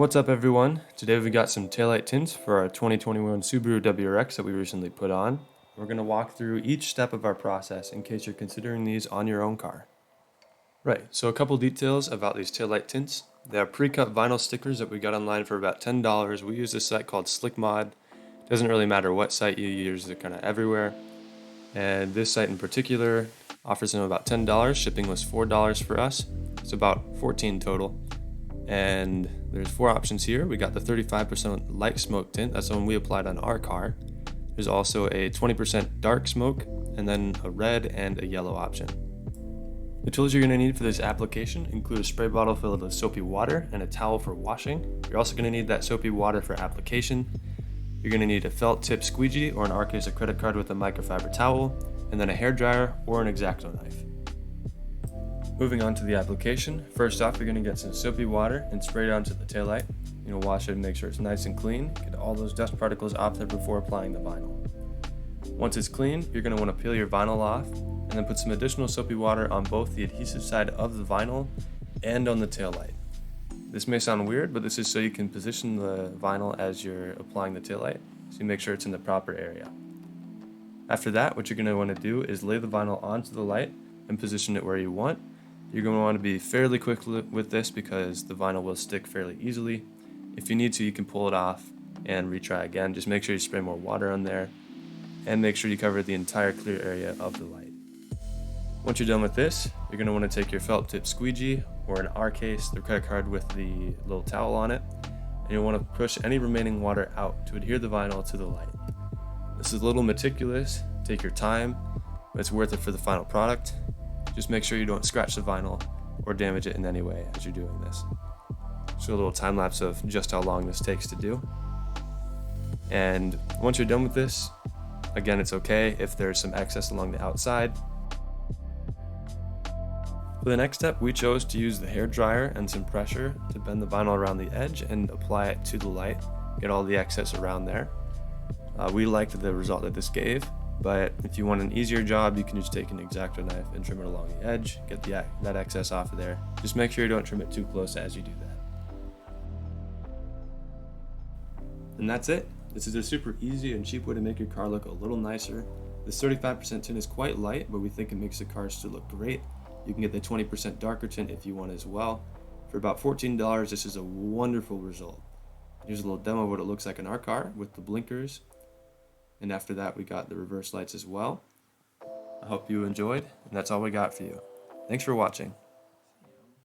What's up everyone? Today we got some taillight tints for our 2021 Subaru WRX that we recently put on. We're going to walk through each step of our process in case you're considering these on your own car. Right, so a couple details about these taillight tints. They are pre-cut vinyl stickers that we got online for about $10. We use this site called SlickMod. Doesn't really matter what site you use, they're kind of everywhere. And this site in particular offers them about $10. Shipping was $4 for us. It's about $14 total. And there's 4 options here. We got the 35% light smoke tint, that's the one we applied on our car. There's also a 20% dark smoke, and then a red and a yellow option. The tools you're going to need for this application include a spray bottle filled with soapy water and a towel for washing. You're also going to need that soapy water for application. You're going to need a felt tip squeegee, or in our case a credit card with a microfiber towel, and then a hairdryer or an X-Acto knife. Moving on to the application, first off you're going to get some soapy water and spray it onto the taillight. You're going to wash it and make sure it's nice and clean. Get all those dust particles off there before applying the vinyl. Once it's clean, you're going to want to peel your vinyl off and then put some additional soapy water on both the adhesive side of the vinyl and on the taillight. This may sound weird, but this is so you can position the vinyl as you're applying the taillight, so you make sure it's in the proper area. After that, what you're going to want to do is lay the vinyl onto the light and position it where you want. You're going to want to be fairly quick with this because the vinyl will stick fairly easily. If you need to, you can pull it off and retry again. Just make sure you spray more water on there and make sure you cover the entire clear area of the light. Once you're done with this, you're going to want to take your felt tip squeegee, or in our case, the credit card with the little towel on it, and you'll want to push any remaining water out to adhere the vinyl to the light. This is a little meticulous, take your time, but it's worth it for the final product. Just make sure you don't scratch the vinyl or damage it in any way as you're doing this. So a little time lapse of just how long this takes to do. And once you're done with this, again, it's okay if there's some excess along the outside. For the next step, we chose to use the hair dryer and some pressure to bend the vinyl around the edge and apply it to the light, get all the excess around there. We liked the result that this gave. But if you want an easier job, you can just take an X-Acto knife and trim it along the edge, get that excess off of there. Just make sure you don't trim it too close as you do that. And that's it. This is a super easy and cheap way to make your car look a little nicer. This 35% tint is quite light, but we think it makes the car still look great. You can get the 20% darker tint if you want as well. For about $14, this is a wonderful result. Here's a little demo of what it looks like in our car with the blinkers. And after that, we got the reverse lights as well. I hope you enjoyed, and that's all we got for you. Thanks for watching.